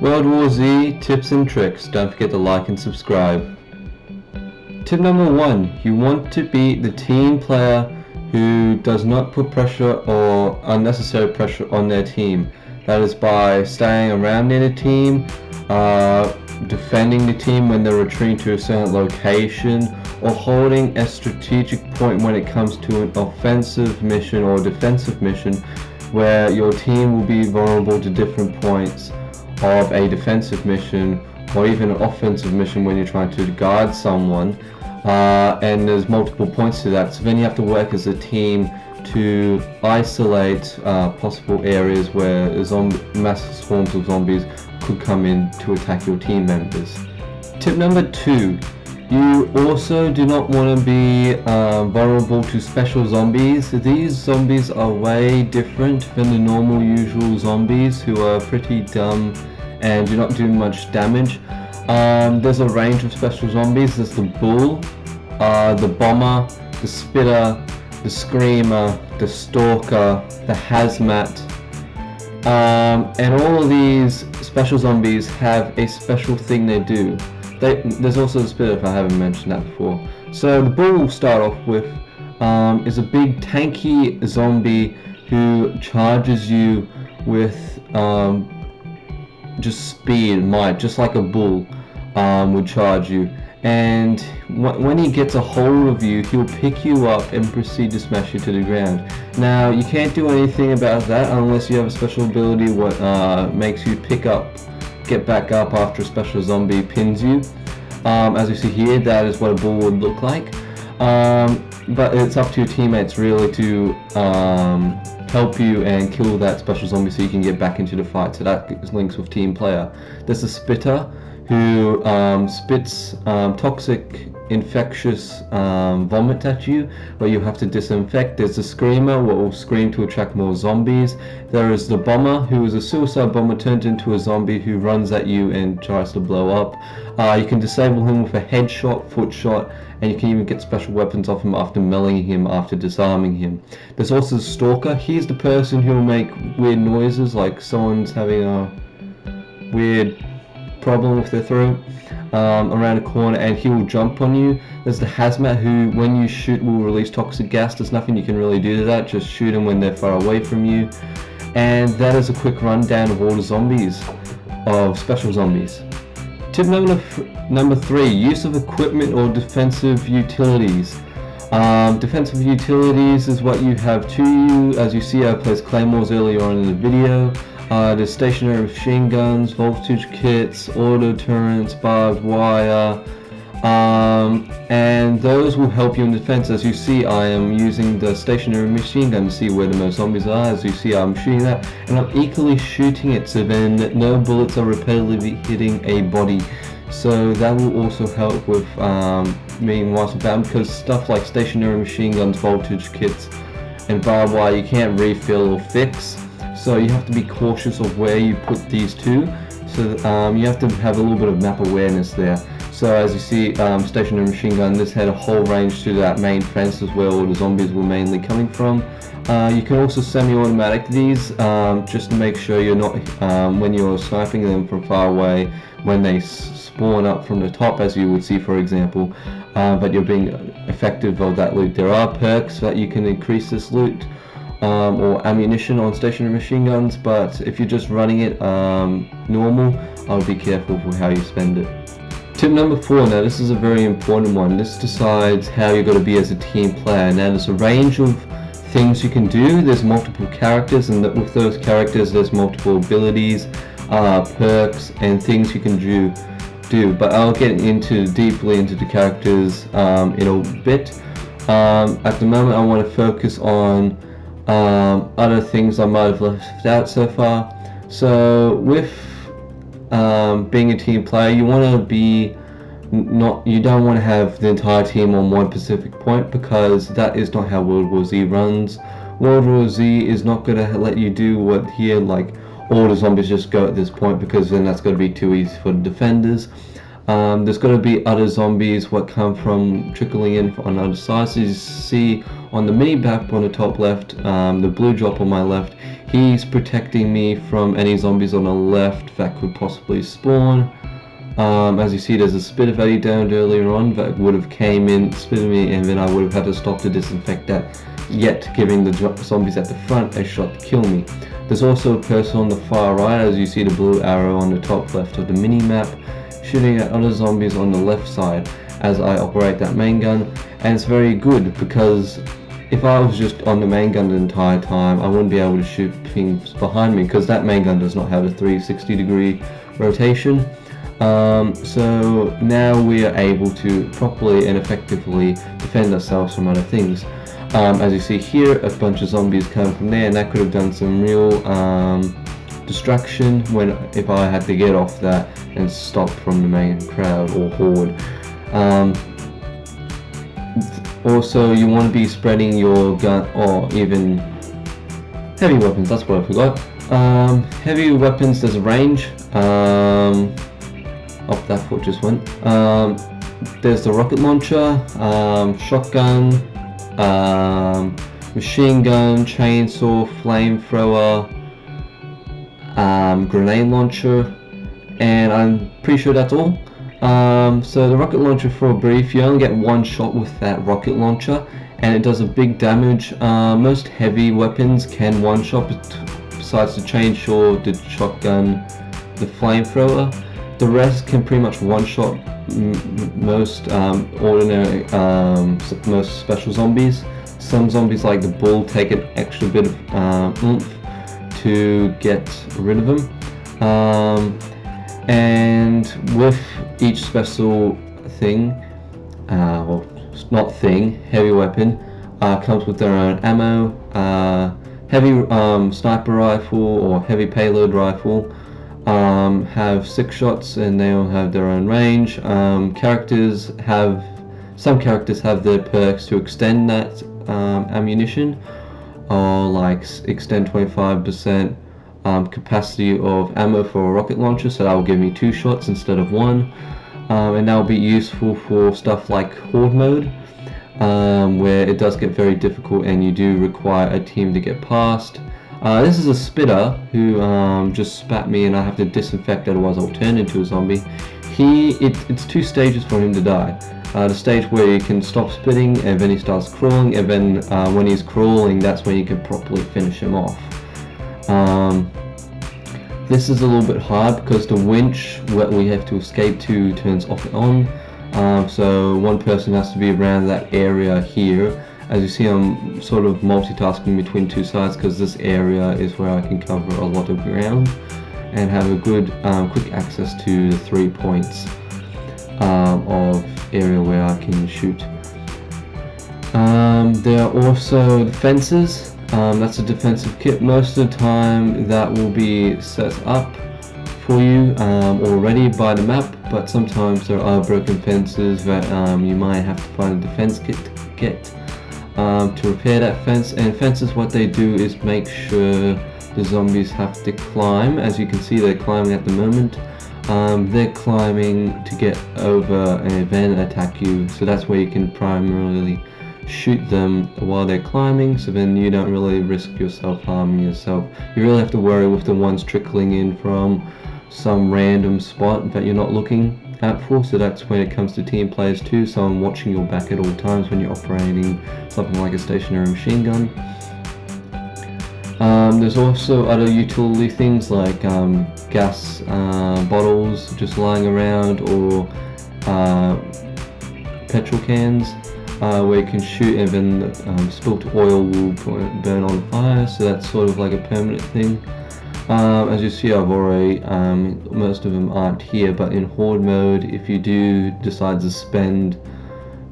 World War Z tips and tricks. Don't forget to like and subscribe. Tip number 1. You want to be the team player who does not put pressure or unnecessary pressure on their team. That is by staying around in a team, defending the team when they're retreating to a certain location, or holding a strategic point when it comes to an offensive mission or defensive mission where your team will be vulnerable to different points of a defensive mission or even an offensive mission when you're trying to guard someone, and there's multiple points to that, so then you have to work as a team to isolate possible areas where massive swarms of zombies could come in to attack your team members. Tip number 2. You also do not want to be vulnerable to special zombies. These zombies are way different than the normal usual zombies who are pretty dumb and do not do much damage. There's a range of special zombies. There's the bull, the bomber, the spitter, the screamer, the stalker, the hazmat, and all of these special zombies have a special thing they do. There's also the spitter, if I haven't mentioned that before. So the bull we'll start off with is a big tanky zombie who charges you with just speed and might, just like a bull would charge you. And when he gets a hold of you, he'll pick you up and proceed to smash you to the ground. Now, you can't do anything about that unless you have a special ability what makes you get back up after a special zombie pins you. As you see here, that is what a bull would look like. But it's up to your teammates really to help you and kill that special zombie so you can get back into the fight. So that links with team player. There's a spitter who spits toxic, infectious vomit at you, where you have to disinfect. There's the screamer, what will scream to attract more zombies. There is the bomber, who is a suicide bomber turned into a zombie who runs at you and tries to blow up. You can disable him with a headshot, foot shot, and you can even get special weapons off him after meleeing him, after disarming him. There's also the stalker. He's the person who will make weird noises, like someone's having a weird problem with their throat around a corner, and he will jump on you. There's the hazmat, who when you shoot will release toxic gas. There's nothing you can really do to that, just shoot them when they're far away from you. And that is a quick rundown of all the zombies, of special zombies. Tip number 3, use of equipment or defensive utilities. Defensive utilities is what you have to you. As you see, I placed claymores earlier on in the video. There's stationary machine guns, voltage kits, auto turrets, barbed wire, and those will help you in defense. As you see, I am using the stationary machine gun to see where the most zombies are. As you see, I'm shooting that, and I'm equally shooting it so then no bullets are repetitively hitting a body. So that will also help with being wise about, because stuff like stationary machine guns, voltage kits, and barbed wire you can't refill or fix. So you have to be cautious of where you put these two. So you have to have a little bit of map awareness there. So as you see, stationary machine gun, this had a whole range to that main fence as where all the zombies were mainly coming from. You can also semi-automatic these, just to make sure you're not, when you're sniping them from far away, when they spawn up from the top, as you would see for example, but you're being effective of that loot. There are perks that you can increase this loot, or ammunition on stationary machine guns, but if you're just running it normal, I would be careful with how you spend it. Tip number 4, now this is a very important one. This decides how you're going to be as a team player. Now there's a range of things you can do. There's multiple characters, and with those characters there's multiple abilities, perks, and things you can do. But I'll get deeply into the characters in a bit. At the moment I want to focus on other things I might have left out so far. So with being a team player, you want to be you don't want to have the entire team on one specific point, because that is not how World War Z runs. World War Z is not going to let you do what here, like all the zombies just go at this point, because then that's going to be too easy for the defenders. There's going to be other zombies what come from trickling in on other sides. As you see on the mini map on the top left, the blue drop on my left, he's protecting me from any zombies on the left that could possibly spawn. As you see, there's a spitter that he downed earlier on that would have came in, spitted me, and then I would have had to stop to disinfect that, yet giving the zombies at the front a shot to kill me. There's also a person on the far right, as you see the blue arrow on the top left of the mini map, shooting at other zombies on the left side as I operate that main gun. And it's very good because if I was just on the main gun the entire time, I wouldn't be able to shoot things behind me because that main gun does not have a 360-degree rotation. So now we are able to properly and effectively defend ourselves from other things. As you see here, a bunch of zombies come from there, and that could have done some real distraction if I had to get off that and stop from the main crowd or horde. Also, you want to be spreading your gun, or even heavy weapons, that's what I forgot. Heavy weapons, there's a range. Up that foot just went. There's the rocket launcher, shotgun, machine gun, chainsaw, flamethrower, grenade launcher, and I'm pretty sure that's all. So the rocket launcher, for a brief, you only get one shot with that rocket launcher and it does a big damage. Most heavy weapons can one shot, besides the chainsaw, the shotgun, the flamethrower. The rest can pretty much one shot most ordinary, most special zombies. Some zombies like the bull take an extra bit of oomph to get rid of them. And with each special thing, well, not thing, heavy weapon, comes with their own ammo. Heavy sniper rifle or heavy payload rifle have 6 shots and they all have their own range. Some characters have their perks to extend that ammunition, or like extend 25% capacity of ammo for a rocket launcher, so that will give me 2 shots instead of 1, and that will be useful for stuff like Horde Mode, where it does get very difficult and you do require a team to get past. This is a spitter who just spat me and I have to disinfect, otherwise I'll turn into a zombie. It's 2 stages for him to die. The stage where you can stop spitting and then he starts crawling, and then when he's crawling, that's when you can properly finish him off. This is a little bit hard because the winch that we have to escape to turns off and on, so one person has to be around that area here. As you see, I'm sort of multitasking between 2 sides because this area is where I can cover a lot of ground and have a good quick access to the 3 points of area where I can shoot. There are also the fences. That's a defensive kit. Most of the time that will be set up for you already by the map, but sometimes there are broken fences that you might have to find a defense kit to get to repair that fence. And fences, what they do is make sure the zombies have to climb. As you can see, they're climbing at the moment. They're climbing to get over and then attack you, so that's where you can primarily shoot them while they're climbing, so then you don't really risk yourself harming yourself. You really have to worry with the ones trickling in from some random spot that you're not looking at for, so that's when it comes to team players too, someone watching your back at all times when you're operating something like a stationary machine gun. There's also other utility things like gas bottles just lying around, or petrol cans where you can shoot and then spilt oil will burn on fire, so that's sort of like a permanent thing. As you see, I've already, most of them aren't here, but in Horde Mode, if you do decide to spend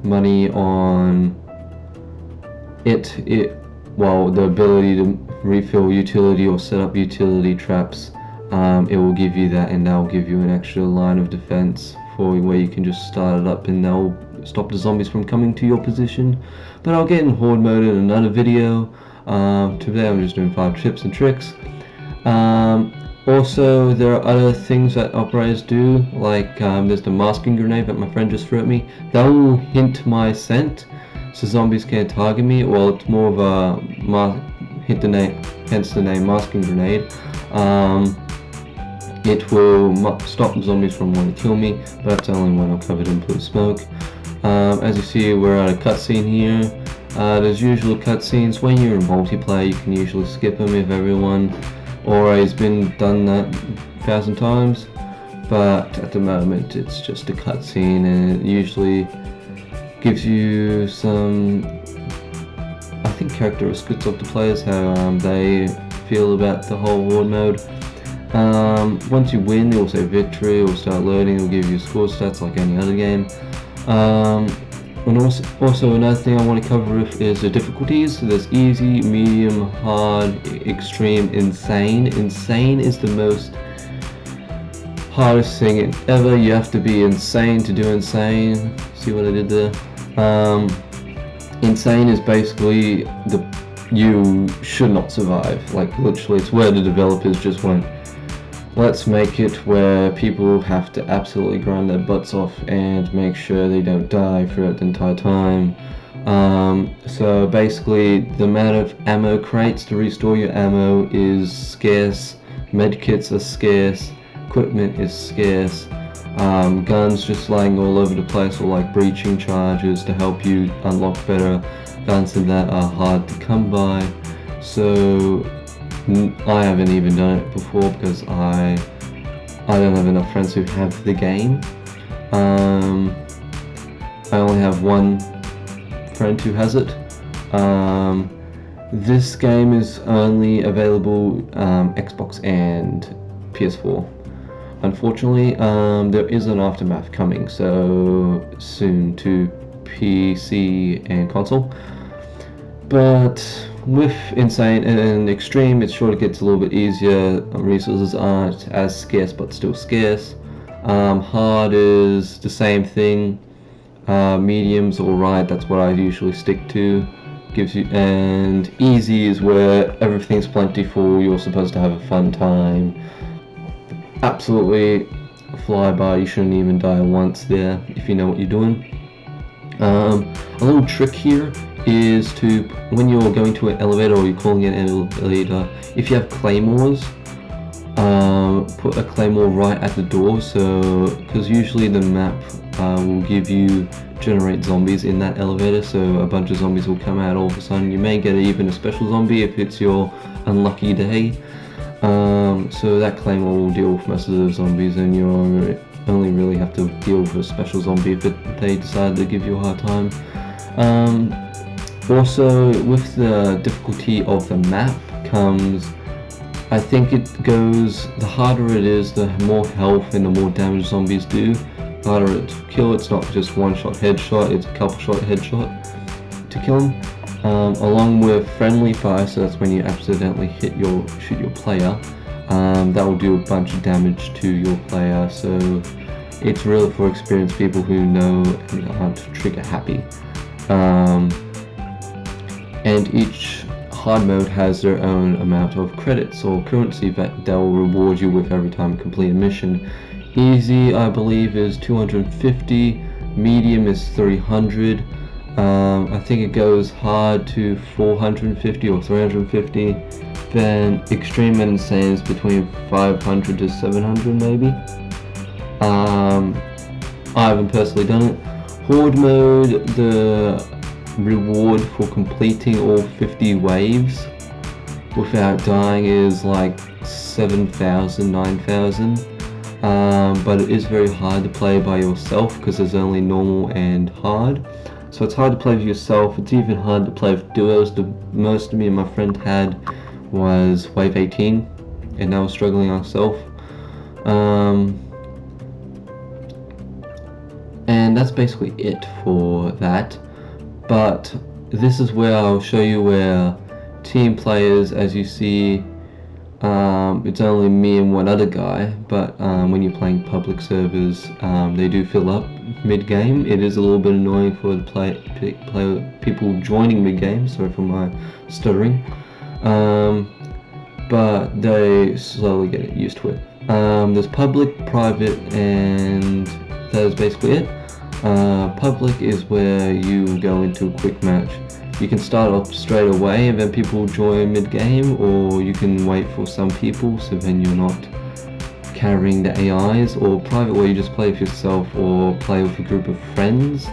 money on the ability to refill utility or set up utility traps, it will give you that, and that will give you an extra line of defense for where you can just start it up and they'll stop the zombies from coming to your position. But I'll get in Horde Mode in another video. Today I'm just doing 5 tips and tricks. Also, there are other things that operators do, like there's the masking grenade that my friend just threw at me. That will hint my scent, so zombies can't target me. Well, it's more of a hint the name, hence the name masking grenade. It will stop zombies from wanting to kill me, but that's only when I'm covered in blue smoke. As you see, we're at a cutscene here. There's usual cutscenes. When you're in multiplayer, you can usually skip them if everyone already has been done that 1,000 times. But at the moment, it's just a cutscene, and it usually gives you some, I think, characteristics of the players, how they feel about the whole Horde mode. Once you win, it will say victory, it will start loading, it will give you score stats like any other game. And also another thing I want to cover is the difficulties. So there's easy, medium, hard, extreme, insane. Insane is the most hardest thing ever. You have to be insane to do insane. See what I did there? Insane is basically you should not survive. Like literally, it's where the developers just went, let's make it where people have to absolutely grind their butts off and make sure they don't die throughout the entire time. So basically, the amount of ammo crates to restore your ammo is scarce, medkits are scarce, equipment is scarce, guns just lying all over the place, or like breaching charges to help you unlock better guns than that are hard to come by. So I haven't even done it before because I don't have enough friends who have the game. I only have one friend who has it. This game is only available Xbox and PS4. Unfortunately, there is an aftermath coming so soon to PC and console. But with Insane and Extreme, it's sure it gets a little bit easier. Resources aren't as scarce, but still scarce. Hard is the same thing. Medium's alright, that's what I usually stick to. Gives you, and easy is where everything's plentiful, you're supposed to have a fun time. Absolutely fly by, you shouldn't even die once there if you know what you're doing. A little trick here is to, when you're going to an elevator or you're calling it an elevator, if you have claymores, put a claymore right at the door, so because usually the map will generate zombies in that elevator, so a bunch of zombies will come out all of a sudden. You may get even a special zombie if it's your unlucky day. So that claymore will deal with most of the zombies, and you only really have to deal with a special zombie if they decide to give you a hard time. Also, with the difficulty of the map comes, I think it goes, the harder it is, the more health and the more damage zombies do. The harder it to kill, it's not just one shot headshot, it's a couple shot headshot to kill them. Along with friendly fire, so that's when you accidentally shoot your player. That will do a bunch of damage to your player, so it's really for experienced people who know and aren't trigger happy. And each hard mode has their own amount of credits or currency that they'll reward you with every time you complete a mission. Easy, I believe, is 250, medium is 300, I think it goes hard to 450 or 350, then extreme and insane is between 500 to 700 maybe. I haven't personally done it. Horde mode, the reward for completing all 50 waves without dying is like 7,000, 9,000. But it is very hard to play by yourself because there's only normal and hard. So it's hard to play with yourself. It's even hard to play with duos. The most me and my friend had was wave 18, and I was struggling myself. And that's basically it for that. But this is where I'll show you where team players, as you see, it's only me and one other guy, but when you're playing public servers, they do fill up mid-game. It is a little bit annoying for the people joining mid-game, sorry for my stuttering. but they slowly get used to it. There's public, private, and that is basically it. Public is where you go into a quick match. You can start off straight away and then people join mid-game, or you can wait for some people so then you're not carrying the AIs. Or private, where you just play with yourself or play with a group of friends,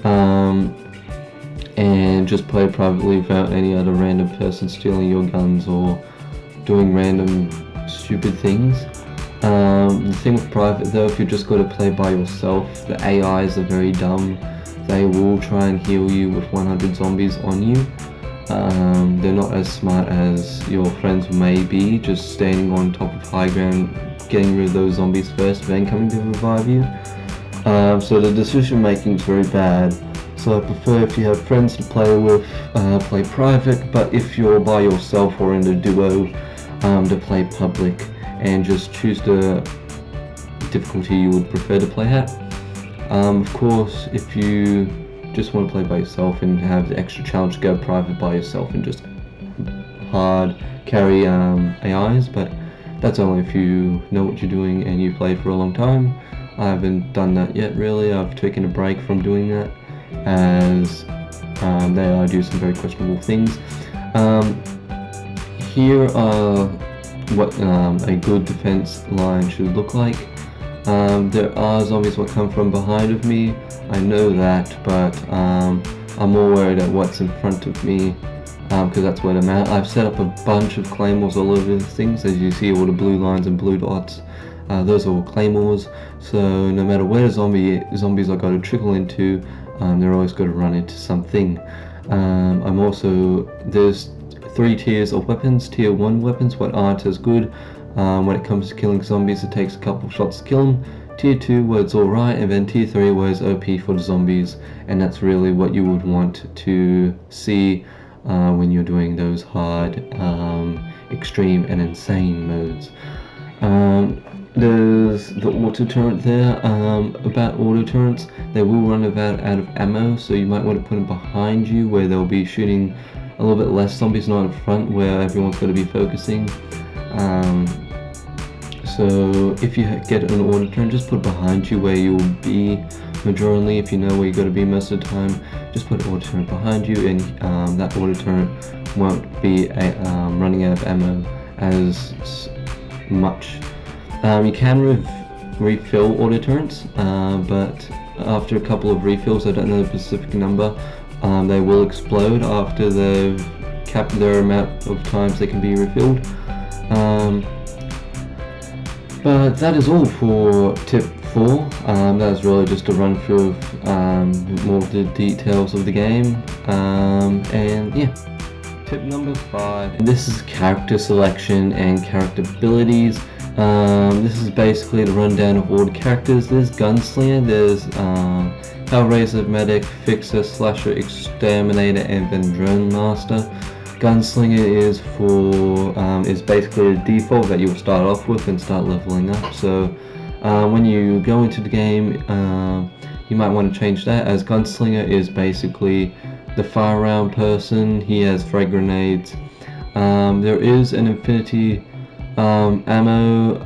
and just play privately without any other random person stealing your guns or doing random stupid things. The thing with private though, if you're just going to play by yourself, the AIs are very dumb. They will try and heal you with 100 zombies on you. They're not as smart as your friends may be, just standing on top of high ground, getting rid of those zombies first, then coming to revive you. So the decision making is very bad. So I prefer, if you have friends to play with, play private, but if you're by yourself or in a duo, to play public, and just choose the difficulty you would prefer to play at. Of course, if you just want to play by yourself and have the extra challenge, go private by yourself and just hard carry AIs, but that's only if you know what you're doing and you play for a long time. I haven't done that yet really. I've taken a break from doing that, as they do some very questionable things. Here are what a good defense line should look like. There are zombies that come from behind of me, I know that, but I'm more worried at what's in front of me, because that's where I'm at. I've set up a bunch of claymores all over the things. As you see, all the blue lines and blue dots, those are all claymores, so no matter where zombies are going to trickle into, they're always going to run into something. There's 3 tiers of weapons. Tier 1 weapons, what aren't as good. When it comes to killing zombies, it takes a couple of shots to kill them. Tier 2, where it's alright, and then Tier 3, where it's OP for the zombies, and that's really what you would want to see when you're doing those hard, extreme, and insane modes. There's the auto turret there. About auto turrets, they will run out of ammo, so you might want to put them behind you where they'll be shooting a little bit less zombies, not in front where everyone's going to be focusing. So if you get an auto turret, just put it behind you where you'll be majorly. If you know where you're going to be most of the time, just put an auto turret behind you, and that auto turret won't be running out of ammo as much. You can refill auto turrets, but after a couple of refills, I don't know the specific number, they will explode after they've capped their amount of times they can be refilled. But that is all for tip 4. That was really just a run through of more of the details of the game. And yeah, tip number 5. And this is character selection and character abilities. This is basically the rundown of all the characters. There's Gunslinger, there's Hellraiser, Medic, Fixer, Slasher, Exterminator, and then Drone Master. Gunslinger is basically a default that you'll start off with and start leveling up. So when you go into the game, you might want to change that, as Gunslinger is basically the fire round person. He has frag grenades. There is an infinity ammo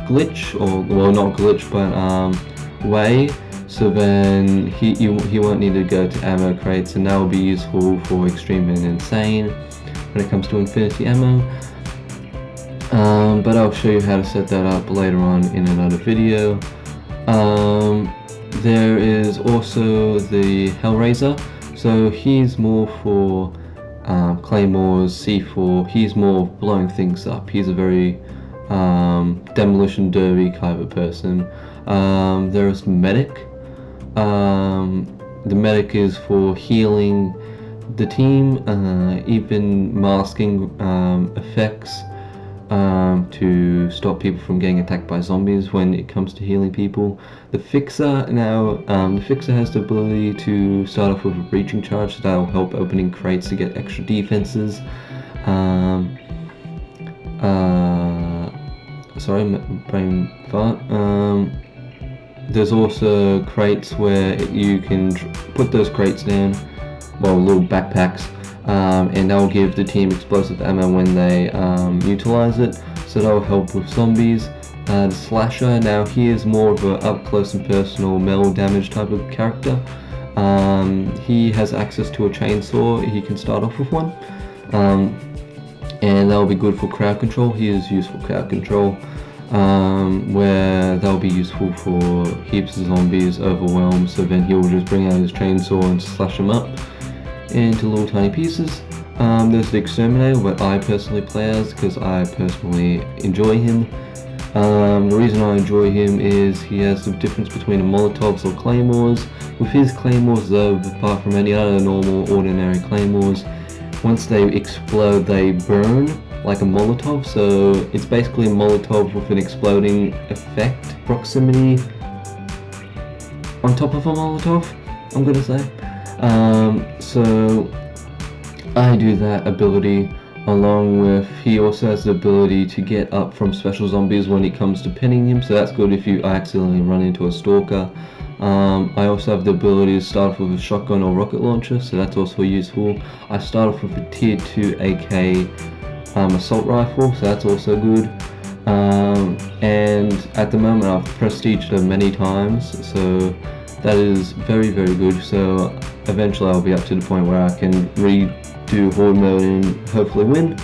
glitch, or well, not glitch, but way. So then he won't need to go to ammo crates, and that will be useful for extreme and insane when it comes to infinity ammo. But I'll show you how to set that up later on in another video. There is also the Hellraiser, so he's more for claymores, C4. He's more blowing things up. He's a very demolition derby kind of a person. There's Medic. The Medic is for healing the team, even masking effects to stop people from getting attacked by zombies when it comes to healing people. The Fixer, now the Fixer has the ability to start off with a breaching charge, so that will help opening crates to get extra defenses. Sorry, brain fart. There's also crates where you can put those crates down, well, little backpacks, and that will give the team explosive ammo when they utilize it, so that will help with zombies. The Slasher, now he is more of a up close and personal metal damage type of character. He has access to a chainsaw, he can start off with one, and that will be good for crowd control. He is useful crowd control, where that will be useful for heaps of zombies overwhelmed, so then he will just bring out his chainsaw and slash them up into little tiny pieces. There's the Exterminator, what I personally play as because I personally enjoy him. The reason I enjoy him is he has the difference between Molotovs or Claymores. With his Claymores though, apart from any other normal ordinary Claymores, once they explode they burn like a Molotov, so it's basically a Molotov with an exploding effect proximity on top of a Molotov, I'm gonna say. So I do that ability, along with he also has the ability to get up from special zombies when it comes to pinning him, so that's good if you accidentally run into a stalker. I also have the ability to start off with a shotgun or rocket launcher, so that's also useful. I start off with a tier 2 AK assault rifle, so that's also good. And at the moment I've prestiged them many times, so that is very good, so eventually I'll be up to the point where I can redo Horde Mode and hopefully win.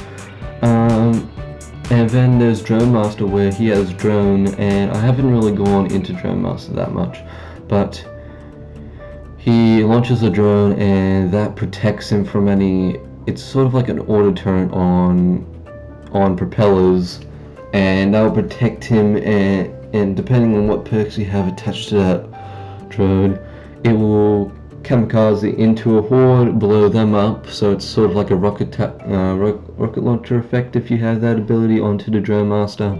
And then there's Drone Master, where he has drone, and I haven't really gone into Drone Master that much, but he launches a drone and that protects him from any, it's sort of like an auto turret on propellers, and that will protect him, and depending on what perks you have attached to that drone, it will kamikaze into a horde, blow them up, so it's sort of like a rocket launcher effect if you have that ability onto the Drone Master,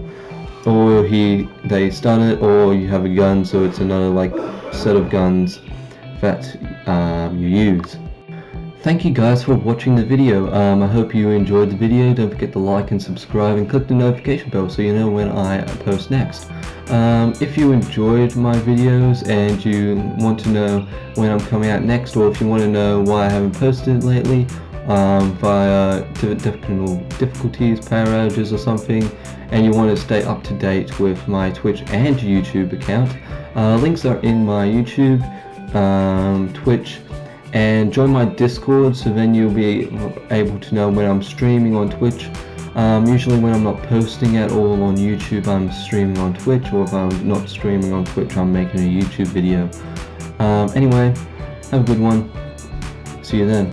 or they stun it, or you have a gun, so it's another like set of guns that you use. Thank you guys for watching the video. I hope you enjoyed the video. Don't forget to like and subscribe and click the notification bell so you know when I post next. If you enjoyed my videos and you want to know when I'm coming out next, or if you want to know why I haven't posted lately via difficulties, power outages or something, and you want to stay up to date with my Twitch and YouTube account, links are in my YouTube, Twitch, and join my Discord, so then you'll be able to know when I'm streaming on Twitch. Usually when I'm not posting at all on YouTube, I'm streaming on Twitch, or if I'm not streaming on Twitch, I'm making a YouTube video. Anyway, have a good one. See you then.